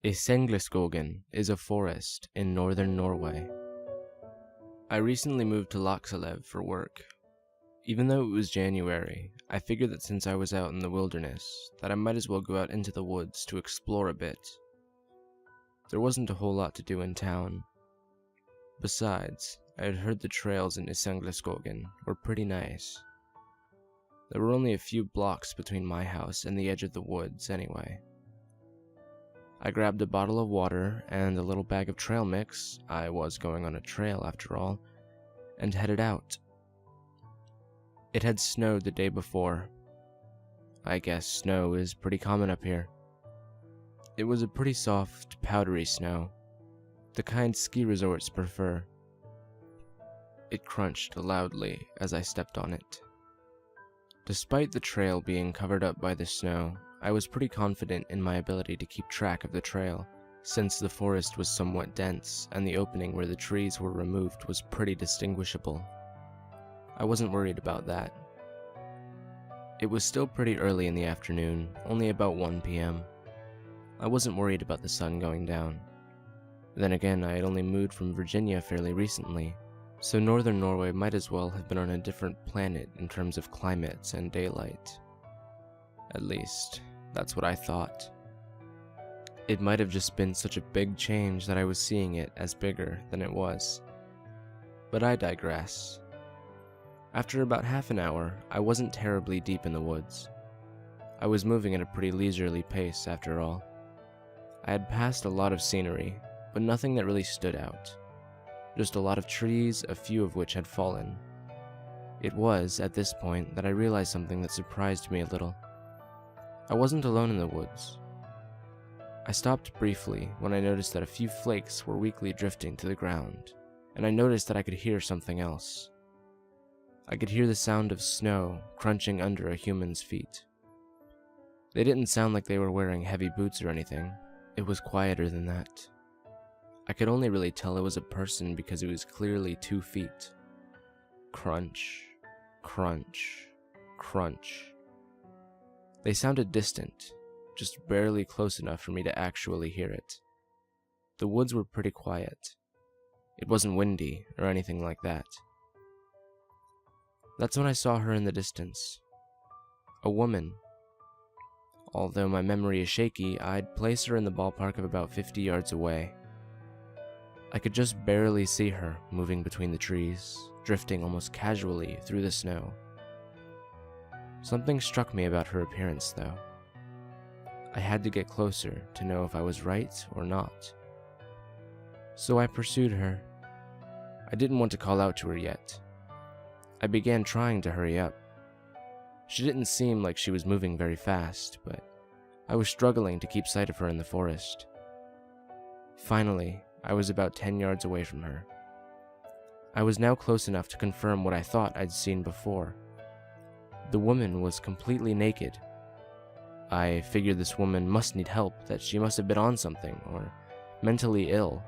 Skogen is a forest in northern Norway. I recently moved to Laxalev for work. Even though it was January, I figured that since I was out in the wilderness, that I might as well go out into the woods to explore a bit. There wasn't a whole lot to do in town. Besides, I had heard the trails in Skogen were pretty nice. There were only a few blocks between my house and the edge of the woods anyway. I grabbed a bottle of water and a little bag of trail mix, I was going on a trail after all, and headed out. It had snowed the day before. I guess snow is pretty common up here. It was a pretty soft, powdery snow, the kind ski resorts prefer. It crunched loudly as I stepped on it. Despite the trail being covered up by the snow, I was pretty confident in my ability to keep track of the trail, since the forest was somewhat dense and the opening where the trees were removed was pretty distinguishable. I wasn't worried about that. It was still pretty early in the afternoon, only about 1 p.m. I wasn't worried about the sun going down. Then again, I had only moved from Virginia fairly recently, so northern Norway might as well have been on a different planet in terms of climates and daylight. At least, that's what I thought. It might have just been such a big change that I was seeing it as bigger than it was. But I digress. After about half an hour, I wasn't terribly deep in the woods. I was moving at a pretty leisurely pace after all. I had passed a lot of scenery, but nothing that really stood out. Just a lot of trees, a few of which had fallen. It was, at this point, that I realized something that surprised me a little. I wasn't alone in the woods. I stopped briefly when I noticed that a few flakes were weakly drifting to the ground, and I noticed that I could hear something else. I could hear the sound of snow crunching under a human's feet. They didn't sound like they were wearing heavy boots or anything. It was quieter than that. I could only really tell it was a person because it was clearly 2 feet. Crunch, crunch, crunch. They sounded distant, just barely close enough for me to actually hear it. The woods were pretty quiet. It wasn't windy or anything like that. That's when I saw her in the distance. A woman. Although my memory is shaky, I'd place her in the ballpark of about 50 yards away. I could just barely see her moving between the trees, drifting almost casually through the snow. Something struck me about her appearance, though. I had to get closer to know if I was right or not. So I pursued her. I didn't want to call out to her yet. I began trying to hurry up. She didn't seem like she was moving very fast, but I was struggling to keep sight of her in the forest. Finally, I was about 10 yards away from her. I was now close enough to confirm what I thought I'd seen before. The woman was completely naked. I figured this woman must need help, that she must have been on something, or mentally ill.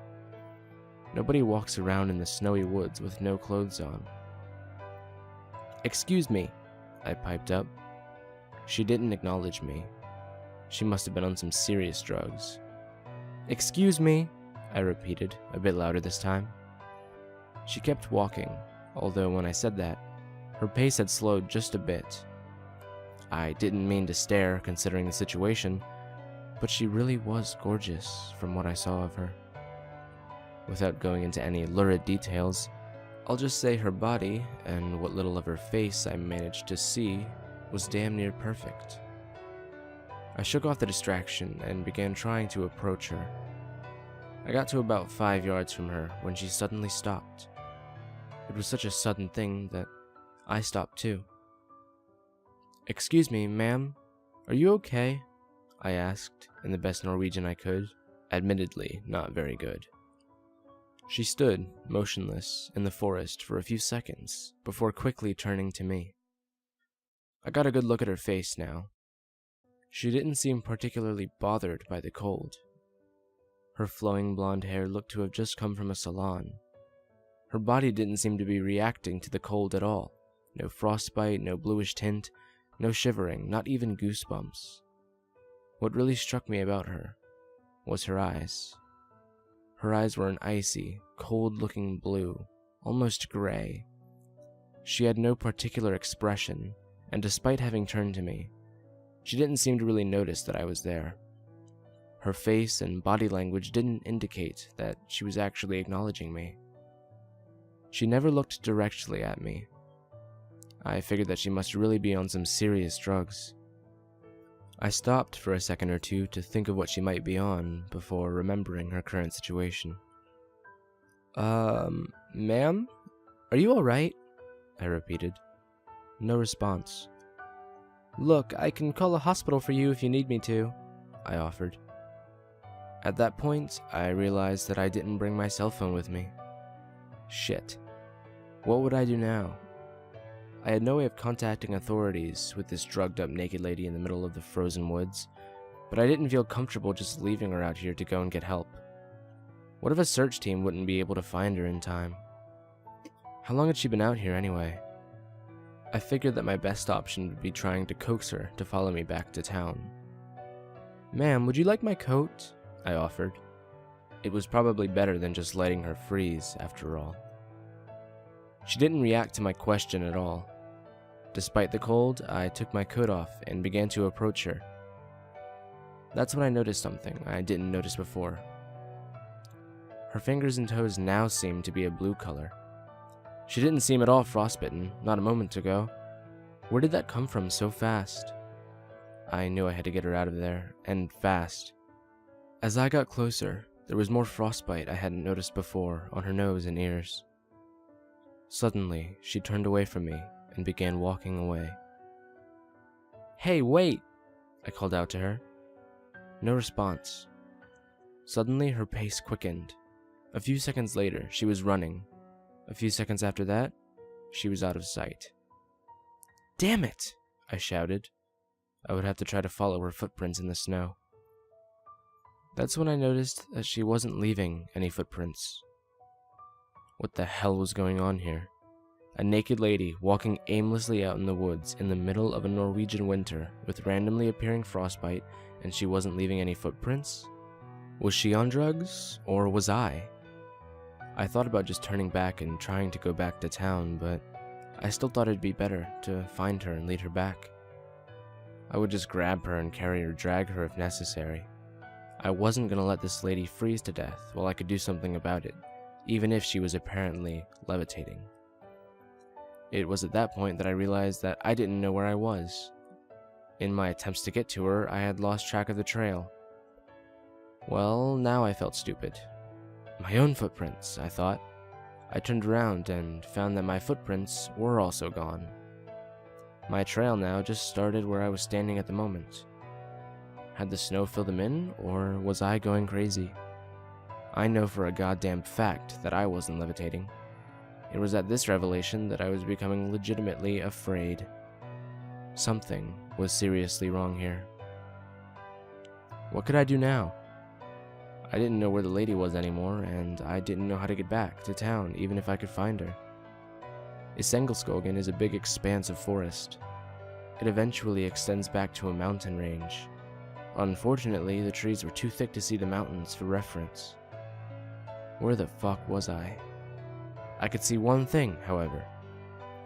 Nobody walks around in the snowy woods with no clothes on. "Excuse me," I piped up. She didn't acknowledge me. She must have been on some serious drugs. "Excuse me," I repeated, a bit louder this time. She kept walking, although when I said that, her pace had slowed just a bit. I didn't mean to stare, considering the situation, but she really was gorgeous from what I saw of her. Without going into any lurid details, I'll just say her body, and what little of her face I managed to see, was damn near perfect. I shook off the distraction and began trying to approach her. I got to about 5 yards from her when she suddenly stopped. It was such a sudden thing that I stopped too. "Excuse me, ma'am, are you okay?" I asked in the best Norwegian I could, admittedly not very good. She stood, motionless, in the forest for a few seconds before quickly turning to me. I got a good look at her face now. She didn't seem particularly bothered by the cold. Her flowing blonde hair looked to have just come from a salon. Her body didn't seem to be reacting to the cold at all. No frostbite, no bluish tint, no shivering, not even goosebumps. What really struck me about her was her eyes. Her eyes were an icy, cold-looking blue, almost gray. She had no particular expression, and despite having turned to me, she didn't seem to really notice that I was there. Her face and body language didn't indicate that she was actually acknowledging me. She never looked directly at me. I figured that she must really be on some serious drugs. I stopped for a second or two to think of what she might be on before remembering her current situation. Ma'am? Are you alright? I repeated. No response. Look, I can call a hospital for you if you need me to, I offered. At that point, I realized that I didn't bring my cell phone with me. Shit. What would I do now? I had no way of contacting authorities with this drugged-up naked lady in the middle of the frozen woods, but I didn't feel comfortable just leaving her out here to go and get help. What if a search team wouldn't be able to find her in time? How long had she been out here anyway? I figured that my best option would be trying to coax her to follow me back to town. Ma'am, would you like my coat? I offered. It was probably better than just letting her freeze, after all. She didn't react to my question at all. Despite the cold, I took my coat off and began to approach her. That's when I noticed something I didn't notice before. Her fingers and toes now seemed to be a blue color. She didn't seem at all frostbitten, not a moment ago. Where did that come from so fast? I knew I had to get her out of there, and fast. As I got closer, there was more frostbite I hadn't noticed before on her nose and ears. Suddenly, she turned away from me and began walking away. Hey, wait! I called out to her. No response. Suddenly, her pace quickened. A few seconds later, she was running. A few seconds after that, she was out of sight. Damn it! I shouted. I would have to try to follow her footprints in the snow. That's when I noticed that she wasn't leaving any footprints. What the hell was going on here? A naked lady walking aimlessly out in the woods in the middle of a Norwegian winter with randomly appearing frostbite, and she wasn't leaving any footprints? Was she on drugs, or was I? I thought about just turning back and trying to go back to town, but I still thought it'd be better to find her and lead her back. I would just grab her and carry or drag her if necessary. I wasn't gonna let this lady freeze to death while I could do something about it, even if she was apparently levitating. It was at that point that I realized that I didn't know where I was. In my attempts to get to her, I had lost track of the trail. Well, now I felt stupid. My own footprints, I thought. I turned around and found that my footprints were also gone. My trail now just started where I was standing at the moment. Had the snow filled them in, or was I going crazy? I know for a goddamn fact that I wasn't levitating. It was at this revelation that I was becoming legitimately afraid. Something was seriously wrong here. What could I do now? I didn't know where the lady was anymore, and I didn't know how to get back to town, even if I could find her. Isengelskogen is a big expanse of forest. It eventually extends back to a mountain range. Unfortunately, the trees were too thick to see the mountains for reference. Where the fuck was I? I could see one thing, however.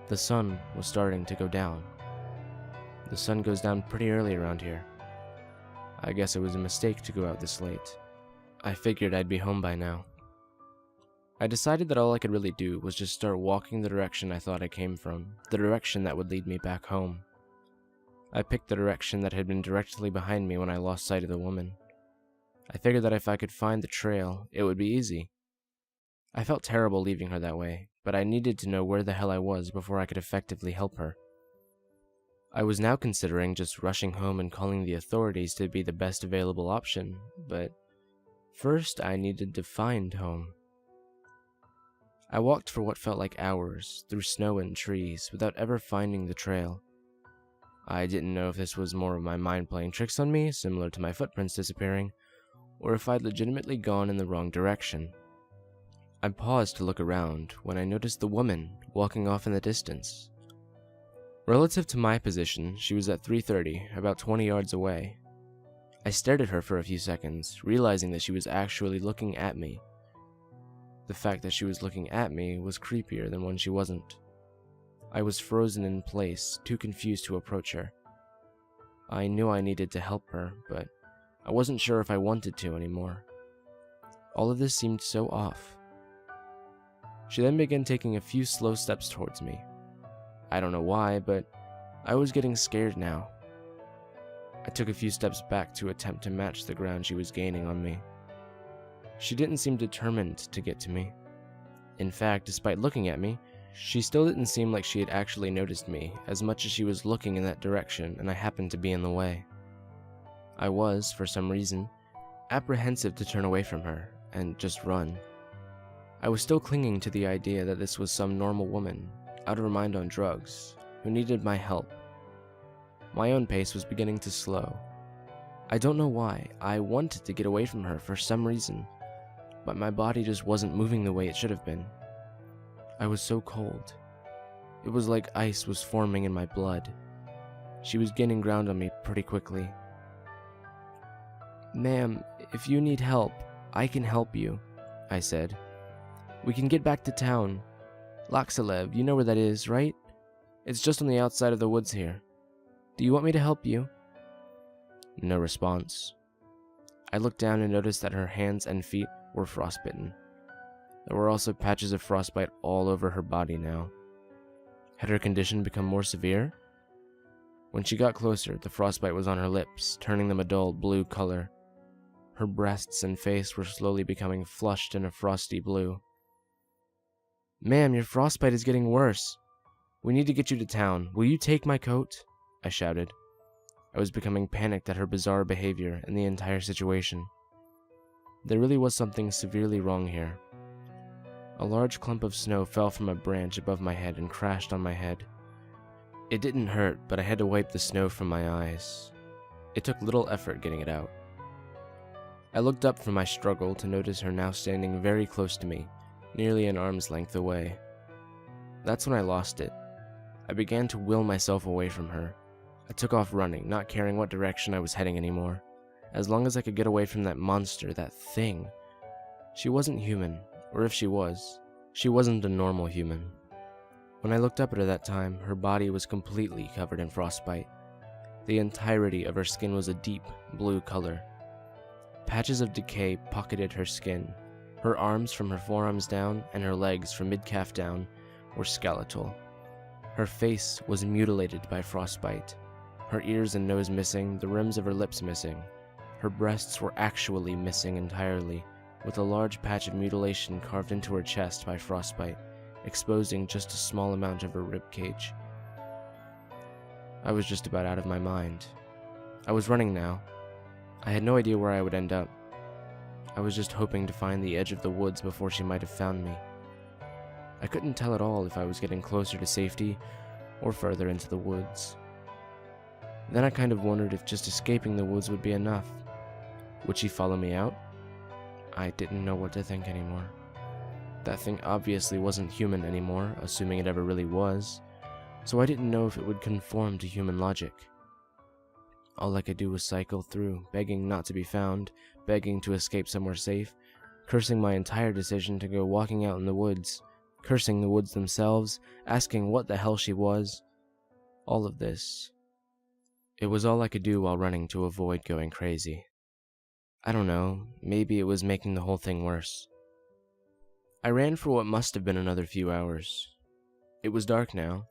The sun was starting to go down. The sun goes down pretty early around here. I guess it was a mistake to go out this late. I figured I'd be home by now. I decided that all I could really do was just start walking the direction I thought I came from, the direction that would lead me back home. I picked the direction that had been directly behind me when I lost sight of the woman. I figured that if I could find the trail, it would be easy. I felt terrible leaving her that way, but I needed to know where the hell I was before I could effectively help her. I was now considering just rushing home and calling the authorities to be the best available option, but first I needed to find home. I walked for what felt like hours, through snow and trees, without ever finding the trail. I didn't know if this was more of my mind playing tricks on me, similar to my footprints disappearing, or if I'd legitimately gone in the wrong direction. I paused to look around when I noticed the woman walking off in the distance. Relative to my position, she was at 3:30, about 20 yards away. I stared at her for a few seconds, realizing that she was actually looking at me. The fact that she was looking at me was creepier than when she wasn't. I was frozen in place, too confused to approach her. I knew I needed to help her, but I wasn't sure if I wanted to anymore. All of this seemed so off. She then began taking a few slow steps towards me. I don't know why, but I was getting scared now. I took a few steps back to attempt to match the ground she was gaining on me. She didn't seem determined to get to me. In fact, despite looking at me, she still didn't seem like she had actually noticed me, as much as she was looking in that direction and I happened to be in the way. I was, for some reason, apprehensive to turn away from her and just run. I was still clinging to the idea that this was some normal woman, out of her mind on drugs, who needed my help. My own pace was beginning to slow. I don't know why, I wanted to get away from her for some reason, but my body just wasn't moving the way it should have been. I was so cold. It was like ice was forming in my blood. She was gaining ground on me pretty quickly. "Ma'am, if you need help, I can help you," I said. "We can get back to town. Laxalev, you know where that is, right? It's just on the outside of the woods here. Do you want me to help you?" No response. I looked down and noticed that her hands and feet were frostbitten. There were also patches of frostbite all over her body now. Had her condition become more severe? When she got closer, the frostbite was on her lips, turning them a dull blue color. Her breasts and face were slowly becoming flushed in a frosty blue. "Ma'am, your frostbite is getting worse. We need to get you to town. Will you take my coat?" I shouted. I was becoming panicked at her bizarre behavior and the entire situation. There really was something severely wrong here. A large clump of snow fell from a branch above my head and crashed on my head. It didn't hurt, but I had to wipe the snow from my eyes. It took little effort getting it out. I looked up from my struggle to notice her now standing very close to me, nearly an arm's length away. That's when I lost it. I began to will myself away from her. I took off running, not caring what direction I was heading anymore. As long as I could get away from that monster, that thing. She wasn't human, or if she was, she wasn't a normal human. When I looked up at her that time, her body was completely covered in frostbite. The entirety of her skin was a deep blue color. Patches of decay pocketed her skin. Her arms from her forearms down and her legs from mid-calf down were skeletal. Her face was mutilated by frostbite. Her ears and nose missing, the rims of her lips missing. Her breasts were actually missing entirely, with a large patch of mutilation carved into her chest by frostbite, exposing just a small amount of her ribcage. I was just about out of my mind. I was running now. I had no idea where I would end up. I was just hoping to find the edge of the woods before she might have found me. I couldn't tell at all if I was getting closer to safety or further into the woods. Then I kind of wondered if just escaping the woods would be enough. Would she follow me out? I didn't know what to think anymore. That thing obviously wasn't human anymore, assuming it ever really was, so I didn't know if it would conform to human logic. All I could do was cycle through, begging not to be found, begging to escape somewhere safe, cursing my entire decision to go walking out in the woods, cursing the woods themselves, asking what the hell she was. All of this. It was all I could do while running to avoid going crazy. I don't know, maybe it was making the whole thing worse. I ran for what must have been another few hours. It was dark now.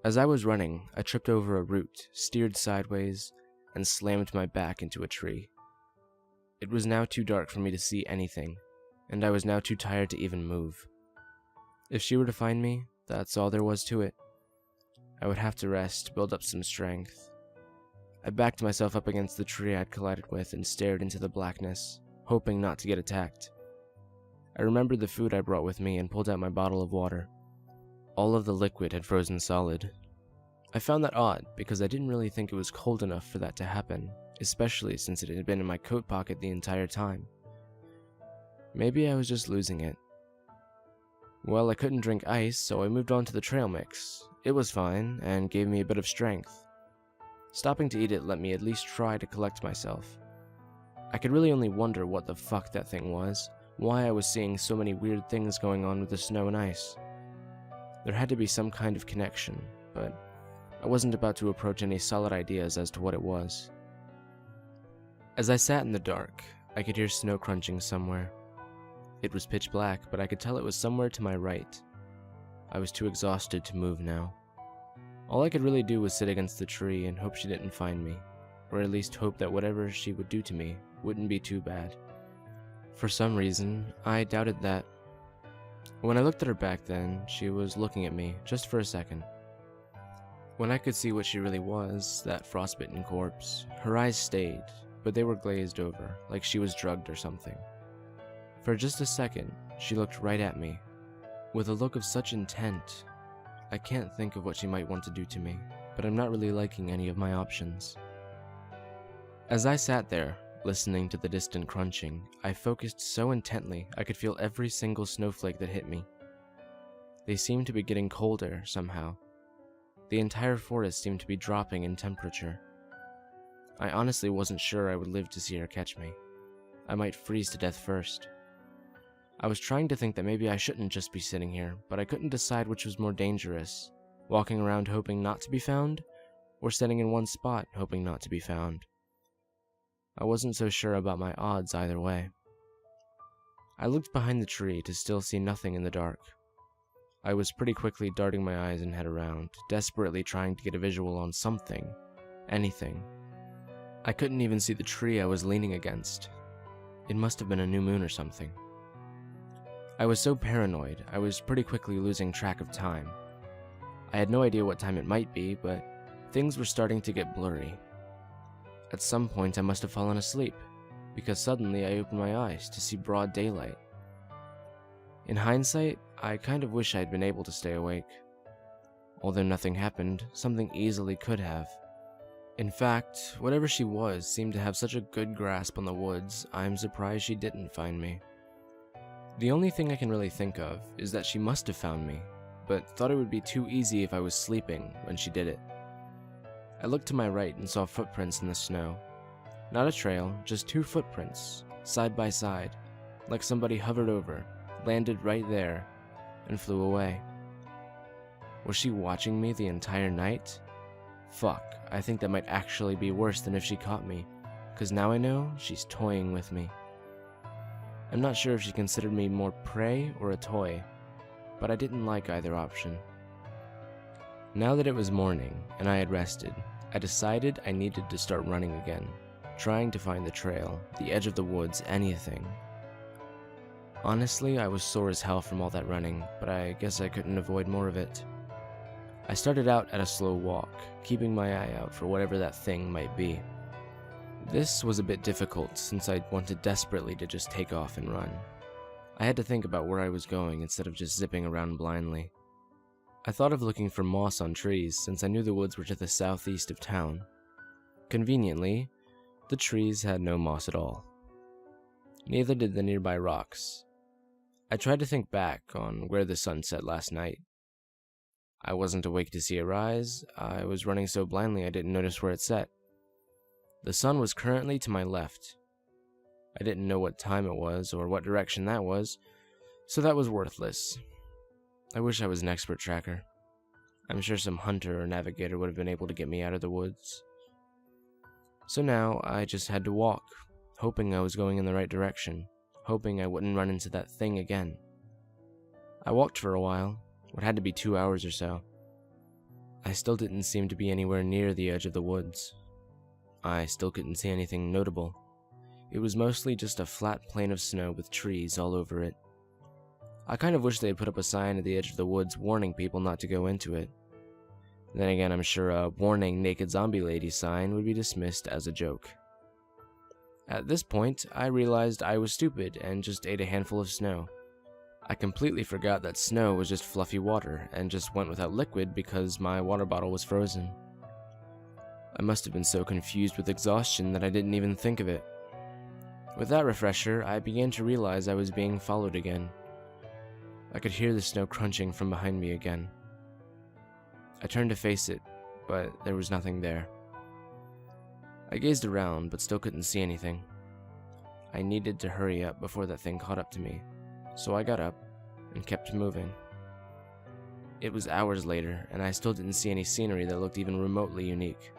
As I was running, I tripped over a root, steered sideways, and slammed my back into a tree. It was now too dark for me to see anything, and I was now too tired to even move. If she were to find me, that's all there was to it. I would have to rest, build up some strength. I backed myself up against the tree I'd collided with and stared into the blackness, hoping not to get attacked. I remembered the food I brought with me and pulled out my bottle of water. All of the liquid had frozen solid. I found that odd because I didn't really think it was cold enough for that to happen, especially since it had been in my coat pocket the entire time. Maybe I was just losing it. Well, I couldn't drink ice, so I moved on to the trail mix. It was fine, and gave me a bit of strength. Stopping to eat it let me at least try to collect myself. I could really only wonder what the fuck that thing was, why I was seeing so many weird things going on with the snow and ice. There had to be some kind of connection, but I wasn't about to approach any solid ideas as to what it was. As I sat in the dark, I could hear snow crunching somewhere. It was pitch black, but I could tell it was somewhere to my right. I was too exhausted to move now. All I could really do was sit against the tree and hope she didn't find me, or at least hope that whatever she would do to me wouldn't be too bad. For some reason, I doubted that. When I looked at her back then, she was looking at me, just for a second. When I could see what she really was, that frostbitten corpse, her eyes stayed, but they were glazed over, like she was drugged or something. For just a second, she looked right at me, with a look of such intent. I can't think of what she might want to do to me, but I'm not really liking any of my options. As I sat there, listening to the distant crunching, I focused so intently I could feel every single snowflake that hit me. They seemed to be getting colder somehow. The entire forest seemed to be dropping in temperature. I honestly wasn't sure I would live to see her catch me. I might freeze to death first. I was trying to think that maybe I shouldn't just be sitting here, but I couldn't decide which was more dangerous, walking around hoping not to be found, or sitting in one spot hoping not to be found. I wasn't so sure about my odds either way. I looked behind the tree to still see nothing in the dark. I was pretty quickly darting my eyes and head around, desperately trying to get a visual on something, anything. I couldn't even see the tree I was leaning against. It must have been a new moon or something. I was so paranoid, I was pretty quickly losing track of time. I had no idea what time it might be, but things were starting to get blurry. At some point I must have fallen asleep, because suddenly I opened my eyes to see broad daylight. In hindsight, I kind of wish I had been able to stay awake. Although nothing happened, something easily could have. In fact, whatever she was seemed to have such a good grasp on the woods, I'm surprised she didn't find me. The only thing I can really think of is that she must have found me, but thought it would be too easy if I was sleeping when she did it. I looked to my right and saw footprints in the snow. Not a trail, just two footprints, side by side, like somebody hovered over, landed right there, and flew away. Was she watching me the entire night? Fuck, I think that might actually be worse than if she caught me, because now I know she's toying with me. I'm not sure if she considered me more prey or a toy, but I didn't like either option. Now that it was morning and I had rested, I decided I needed to start running again, trying to find the trail, the edge of the woods, anything. Honestly, I was sore as hell from all that running, but I guess I couldn't avoid more of it. I started out at a slow walk, keeping my eye out for whatever that thing might be. This was a bit difficult since I wanted desperately to just take off and run. I had to think about where I was going instead of just zipping around blindly. I thought of looking for moss on trees since I knew the woods were to the southeast of town. Conveniently, the trees had no moss at all. Neither did the nearby rocks. I tried to think back on where the sun set last night. I wasn't awake to see it rise. I was running so blindly I didn't notice where it set. The sun was currently to my left. I didn't know what time it was or what direction that was, so that was worthless. I wish I was an expert tracker. I'm sure some hunter or navigator would have been able to get me out of the woods. So now I just had to walk, hoping I was going in the right direction, hoping I wouldn't run into that thing again. I walked for a while, what had to be 2 hours or so. I still didn't seem to be anywhere near the edge of the woods. I still couldn't see anything notable. It was mostly just a flat plain of snow with trees all over it. I kind of wish they had put up a sign at the edge of the woods warning people not to go into it. Then again, I'm sure a warning naked zombie lady sign would be dismissed as a joke. At this point, I realized I was stupid and just ate a handful of snow. I completely forgot that snow was just fluffy water and just went without liquid because my water bottle was frozen. I must have been so confused with exhaustion that I didn't even think of it. With that refresher, I began to realize I was being followed again. I could hear the snow crunching from behind me again. I turned to face it, but there was nothing there. I gazed around, but still couldn't see anything. I needed to hurry up before that thing caught up to me, so I got up and kept moving. It was hours later, and I still didn't see any scenery that looked even remotely unique.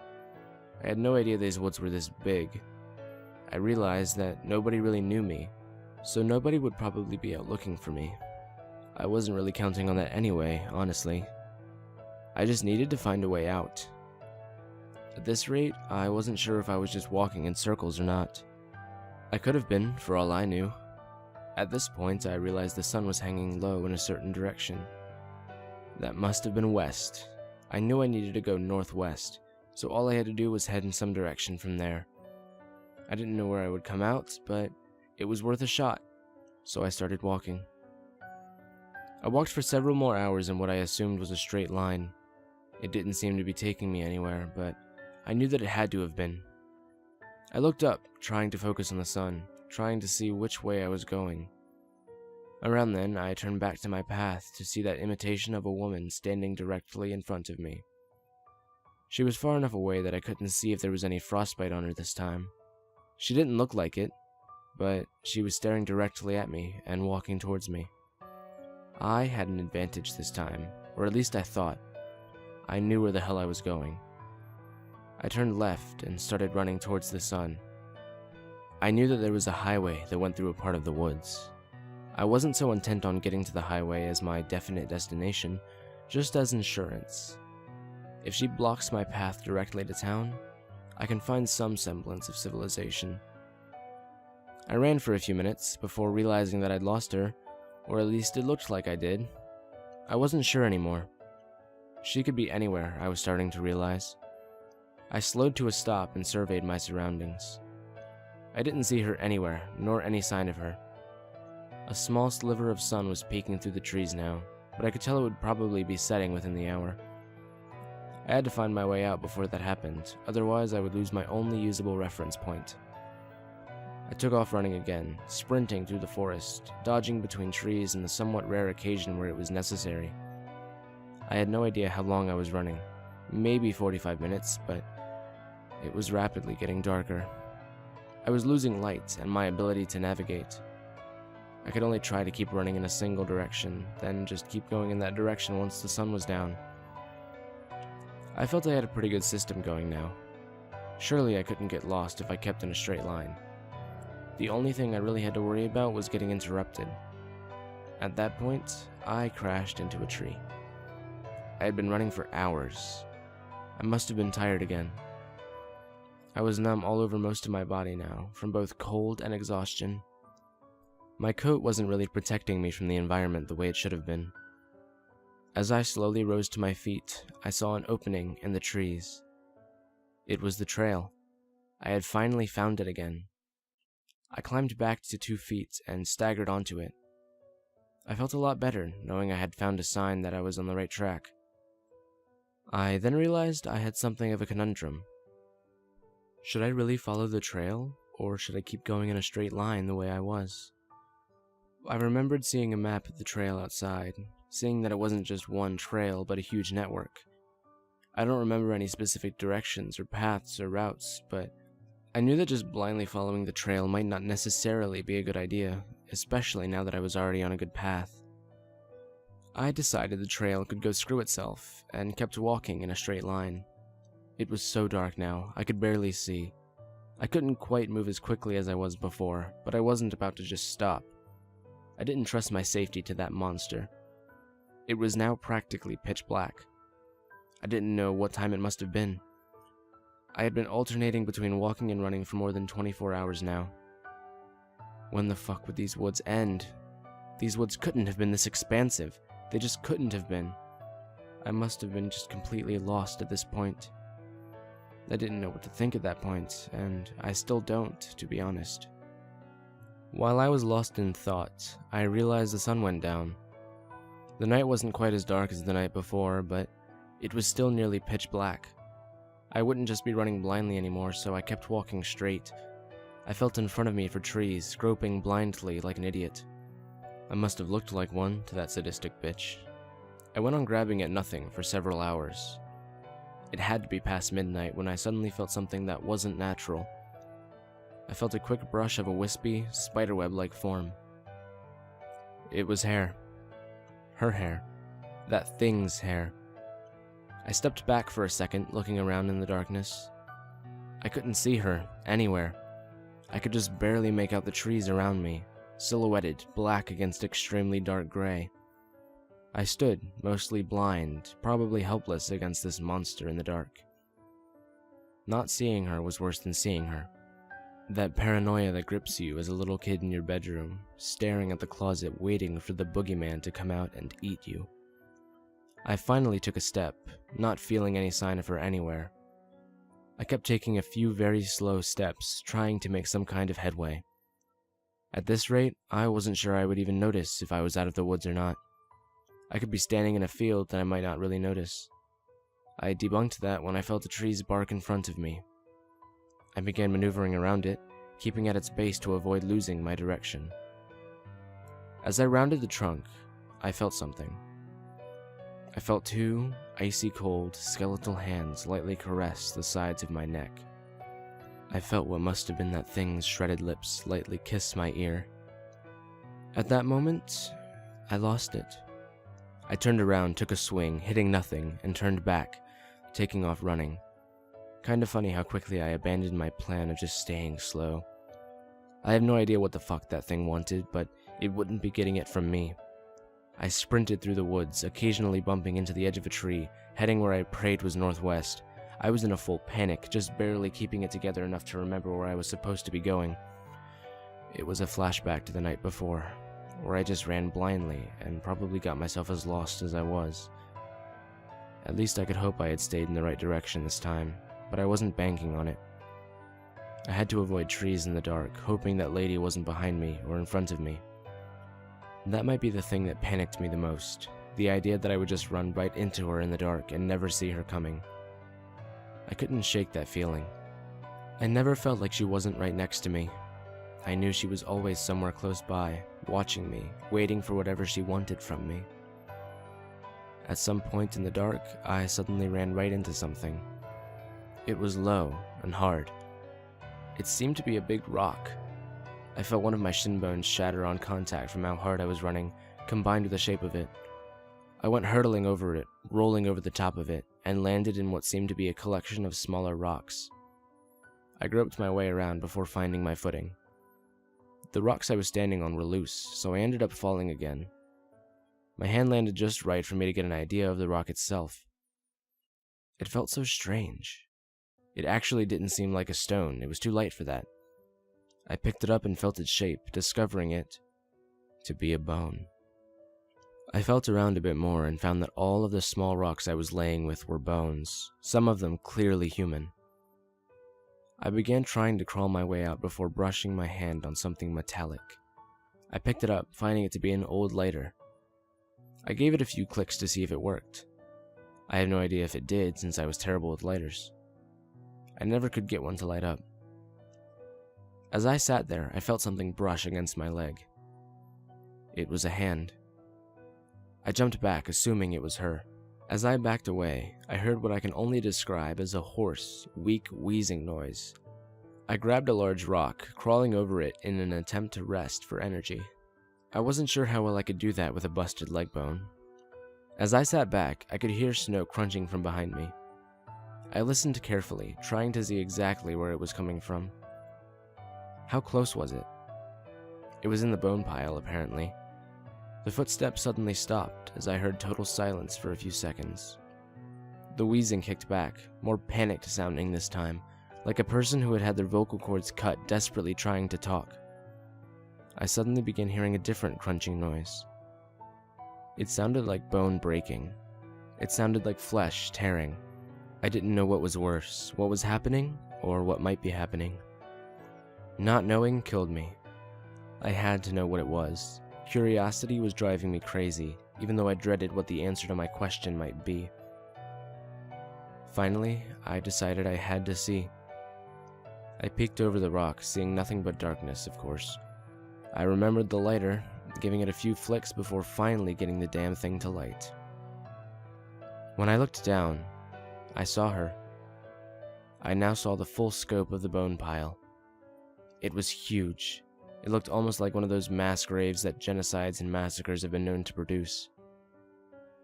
I had no idea these woods were this big. I realized that nobody really knew me, so nobody would probably be out looking for me. I wasn't really counting on that anyway, honestly. I just needed to find a way out. At this rate, I wasn't sure if I was just walking in circles or not. I could have been, for all I knew. At this point, I realized the sun was hanging low in a certain direction. That must have been west. I knew I needed to go northwest, so all I had to do was head in some direction from there. I didn't know where I would come out, but it was worth a shot, so I started walking. I walked for several more hours in what I assumed was a straight line. It didn't seem to be taking me anywhere, but I knew that it had to have been. I looked up, trying to focus on the sun, trying to see which way I was going. Around then, I turned back to my path to see that imitation of a woman standing directly in front of me. She was far enough away that I couldn't see if there was any frostbite on her this time. She didn't look like it, but she was staring directly at me and walking towards me. I had an advantage this time, or at least I thought. I knew where the hell I was going. I turned left and started running towards the sun. I knew that there was a highway that went through a part of the woods. I wasn't so intent on getting to the highway as my definite destination, just as insurance. If she blocks my path directly to town, I can find some semblance of civilization. I ran for a few minutes before realizing that I'd lost her, or at least it looked like I did. I wasn't sure anymore. She could be anywhere, I was starting to realize. I slowed to a stop and surveyed my surroundings. I didn't see her anywhere, nor any sign of her. A small sliver of sun was peeking through the trees now, but I could tell it would probably be setting within the hour. I had to find my way out before that happened, otherwise I would lose my only usable reference point. I took off running again, sprinting through the forest, dodging between trees on the somewhat rare occasion where it was necessary. I had no idea how long I was running, maybe 45 minutes, but it was rapidly getting darker. I was losing light and my ability to navigate. I could only try to keep running in a single direction, then just keep going in that direction once the sun was down. I felt I had a pretty good system going now. Surely I couldn't get lost if I kept in a straight line. The only thing I really had to worry about was getting interrupted. At that point, I crashed into a tree. I had been running for hours. I must have been tired again. I was numb all over most of my body now, from both cold and exhaustion. My coat wasn't really protecting me from the environment the way it should have been. As I slowly rose to my feet, I saw an opening in the trees. It was the trail. I had finally found it again. I climbed back to 2 feet and staggered onto it. I felt a lot better, knowing I had found a sign that I was on the right track. I then realized I had something of a conundrum. Should I really follow the trail, or should I keep going in a straight line the way I was? I remembered seeing a map of the trail outside, seeing that it wasn't just one trail, but a huge network. I don't remember any specific directions or paths or routes, but I knew that just blindly following the trail might not necessarily be a good idea, especially now that I was already on a good path. I decided the trail could go screw itself, and kept walking in a straight line. It was so dark now, I could barely see. I couldn't quite move as quickly as I was before, but I wasn't about to just stop. I didn't trust my safety to that monster. It was now practically pitch black. I didn't know what time it must have been. I had been alternating between walking and running for more than 24 hours now. When the fuck would these woods end? These woods couldn't have been this expansive. They just couldn't have been. I must have been just completely lost at this point. I didn't know what to think at that point, and I still don't, to be honest. While I was lost in thought, I realized the sun went down. The night wasn't quite as dark as the night before, but it was still nearly pitch black. I wouldn't just be running blindly anymore, so I kept walking straight. I felt in front of me for trees, groping blindly like an idiot. I must have looked like one to that sadistic bitch. I went on grabbing at nothing for several hours. It had to be past midnight when I suddenly felt something that wasn't natural. I felt a quick brush of a wispy, spiderweb-like form. It was hair. Her hair. That thing's hair. I stepped back for a second, looking around in the darkness. I couldn't see her, anywhere. I could just barely make out the trees around me, silhouetted, black against extremely dark gray. I stood, mostly blind, probably helpless against this monster in the dark. Not seeing her was worse than seeing her. That paranoia that grips you as a little kid in your bedroom, staring at the closet waiting for the boogeyman to come out and eat you. I finally took a step, not feeling any sign of her anywhere. I kept taking a few very slow steps, trying to make some kind of headway. At this rate, I wasn't sure I would even notice if I was out of the woods or not. I could be standing in a field that I might not really notice. I debunked that when I felt a tree's bark in front of me. I began maneuvering around it, keeping at its base to avoid losing my direction. As I rounded the trunk, I felt something. I felt two icy cold, skeletal hands lightly caress the sides of my neck. I felt what must have been that thing's shredded lips lightly kiss my ear. At that moment, I lost it. I turned around, took a swing, hitting nothing, and turned back, taking off running. Kinda funny how quickly I abandoned my plan of just staying slow. I have no idea what the fuck that thing wanted, but it wouldn't be getting it from me. I sprinted through the woods, occasionally bumping into the edge of a tree, heading where I prayed was northwest. I was in a full panic, just barely keeping it together enough to remember where I was supposed to be going. It was a flashback to the night before, where I just ran blindly and probably got myself as lost as I was. At least I could hope I had stayed in the right direction this time, but I wasn't banking on it. I had to avoid trees in the dark, hoping that lady wasn't behind me or in front of me. That might be the thing that panicked me the most, the idea that I would just run right into her in the dark and never see her coming. I couldn't shake that feeling. I never felt like she wasn't right next to me. I knew she was always somewhere close by, watching me, waiting for whatever she wanted from me. At some point in the dark, I suddenly ran right into something. It was low and hard. It seemed to be a big rock. I felt one of my shin bones shatter on contact from how hard I was running, combined with the shape of it. I went hurtling over it, rolling over the top of it, and landed in what seemed to be a collection of smaller rocks. I groped my way around before finding my footing. The rocks I was standing on were loose, so I ended up falling again. My hand landed just right for me to get an idea of the rock itself. It felt so strange. It actually didn't seem like a stone, it was too light for that. I picked it up and felt its shape, discovering it to be a bone. I felt around a bit more and found that all of the small rocks I was laying with were bones, some of them clearly human. I began trying to crawl my way out before brushing my hand on something metallic. I picked it up, finding it to be an old lighter. I gave it a few clicks to see if it worked. I have no idea if it did, since I was terrible with lighters. I never could get one to light up. As I sat there, I felt something brush against my leg. It was a hand. I jumped back, assuming it was her. As I backed away, I heard what I can only describe as a hoarse, weak, wheezing noise. I grabbed a large rock, crawling over it in an attempt to rest for energy. I wasn't sure how well I could do that with a busted leg bone. As I sat back, I could hear snow crunching from behind me. I listened carefully, trying to see exactly where it was coming from. How close was it? It was in the bone pile, apparently. The footsteps suddenly stopped as I heard total silence for a few seconds. The wheezing kicked back, more panicked sounding this time, like a person who had had their vocal cords cut desperately trying to talk. I suddenly began hearing a different crunching noise. It sounded like bone breaking. It sounded like flesh tearing. I didn't know what was worse, what was happening, or what might be happening. Not knowing killed me. I had to know what it was. Curiosity was driving me crazy, even though I dreaded what the answer to my question might be. Finally, I decided I had to see. I peeked over the rock, seeing nothing but darkness, of course. I remembered the lighter, giving it a few flicks before finally getting the damn thing to light. When I looked down, I saw her. I now saw the full scope of the bone pile. It was huge. It looked almost like one of those mass graves that genocides and massacres have been known to produce.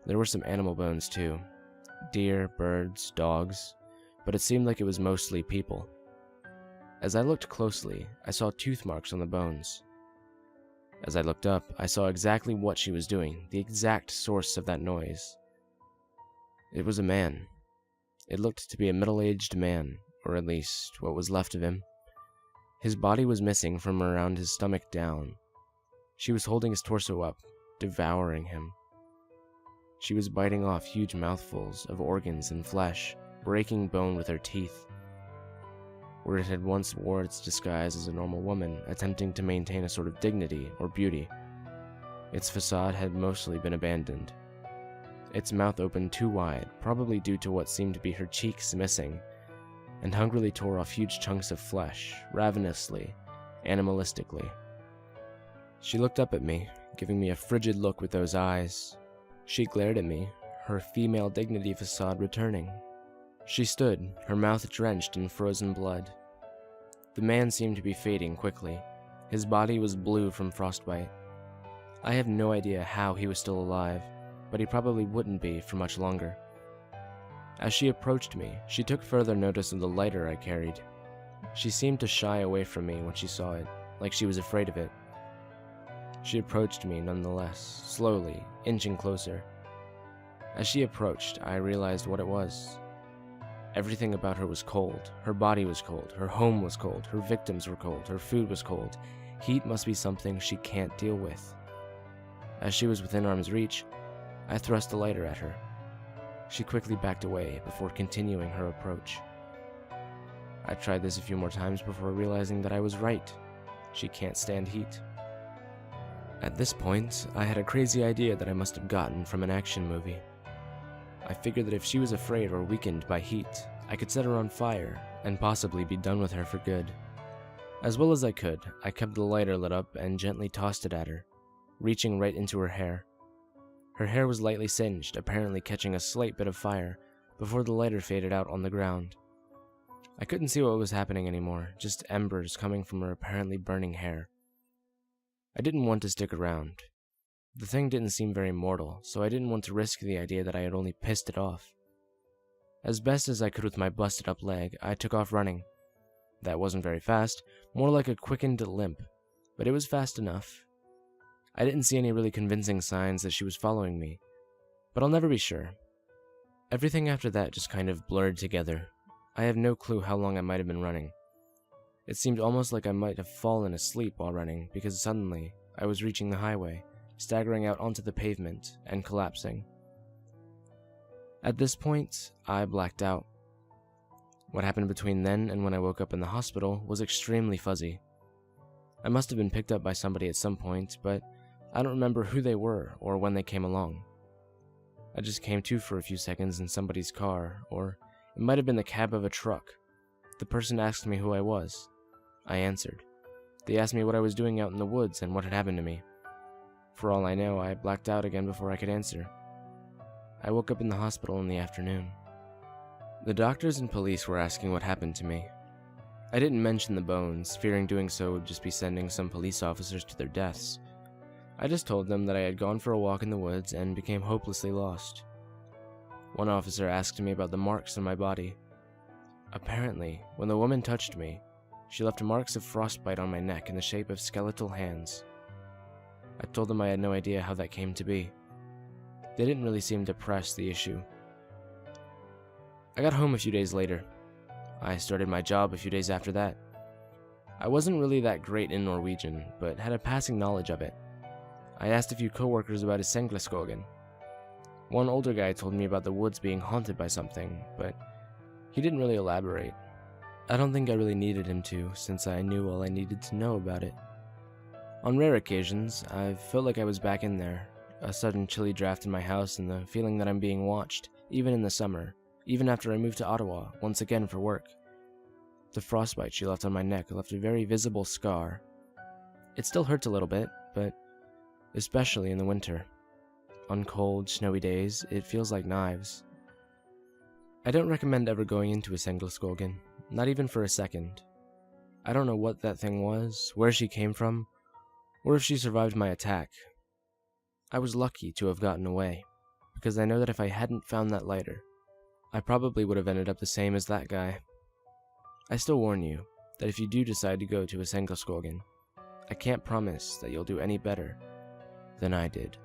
There were some animal bones too. Deer, birds, dogs, but it seemed like it was mostly people. As I looked closely, I saw tooth marks on the bones. As I looked up, I saw exactly what she was doing, the exact source of that noise. It was a man. It looked to be a middle-aged man, or at least what was left of him. His body was missing from around his stomach down. She was holding his torso up, devouring him. She was biting off huge mouthfuls of organs and flesh, breaking bone with her teeth. Where it had once wore its disguise as a normal woman, attempting to maintain a sort of dignity or beauty, its facade had mostly been abandoned. Its mouth opened too wide, probably due to what seemed to be her cheeks missing, and hungrily tore off huge chunks of flesh, ravenously, animalistically. She looked up at me, giving me a frigid look with those eyes. She glared at me, her female dignity facade returning. She stood, her mouth drenched in frozen blood. The man seemed to be fading quickly. His body was blue from frostbite. I have no idea how he was still alive, but he probably wouldn't be for much longer. As she approached me, she took further notice of the lighter I carried. She seemed to shy away from me when she saw it, like she was afraid of it. She approached me nonetheless, slowly, inching closer. As she approached, I realized what it was. Everything about her was cold. Her body was cold. Her home was cold. Her victims were cold. Her food was cold. Heat must be something she can't deal with. As she was within arm's reach, I thrust the lighter at her. She quickly backed away before continuing her approach. I tried this a few more times before realizing that I was right. She can't stand heat. At this point, I had a crazy idea that I must have gotten from an action movie. I figured that if she was afraid or weakened by heat, I could set her on fire and possibly be done with her for good. As well as I could, I kept the lighter lit up and gently tossed it at her, reaching right into her hair. Her hair was lightly singed, apparently catching a slight bit of fire, before the lighter faded out on the ground. I couldn't see what was happening anymore, just embers coming from her apparently burning hair. I didn't want to stick around. The thing didn't seem very mortal, so I didn't want to risk the idea that I had only pissed it off. As best as I could with my busted up leg, I took off running. That wasn't very fast, more like a quickened limp, but it was fast enough. I didn't see any really convincing signs that she was following me, but I'll never be sure. Everything after that just kind of blurred together. I have no clue how long I might have been running. It seemed almost like I might have fallen asleep while running, because suddenly I was reaching the highway, staggering out onto the pavement and collapsing. At this point, I blacked out. What happened between then and when I woke up in the hospital was extremely fuzzy. I must have been picked up by somebody at some point, but I don't remember who they were or when they came along. I just came to for a few seconds in somebody's car, or it might have been the cab of a truck. The person asked me who I was. I answered. They asked me what I was doing out in the woods and what had happened to me. For all I know, I blacked out again before I could answer. I woke up in the hospital in the afternoon. The doctors and police were asking what happened to me. I didn't mention the bones, fearing doing so would just be sending some police officers to their deaths. I just told them that I had gone for a walk in the woods and became hopelessly lost. One officer asked me about the marks on my body. Apparently, when the woman touched me, she left marks of frostbite on my neck in the shape of skeletal hands. I told them I had no idea how that came to be. They didn't really seem to press the issue. I got home a few days later. I started my job a few days after that. I wasn't really that great in Norwegian, but had a passing knowledge of it. I asked a few coworkers about Sengleskogen. One older guy told me about the woods being haunted by something, but he didn't really elaborate. I don't think I really needed him to, since I knew all I needed to know about it. On rare occasions, I've felt like I was back in there, a sudden chilly draft in my house and the feeling that I'm being watched, even in the summer, even after I moved to Ottawa, once again for work. The frostbite she left on my neck left a very visible scar. It still hurts a little bit, but especially in the winter. On cold, snowy days, it feels like knives. I don't recommend ever going into a Sengleskogen, not even for a second. I don't know what that thing was, where she came from, or if she survived my attack. I was lucky to have gotten away, because I know that if I hadn't found that lighter, I probably would have ended up the same as that guy. I still warn you that if you do decide to go to a Sengleskogen, I can't promise that you'll do any better than I did.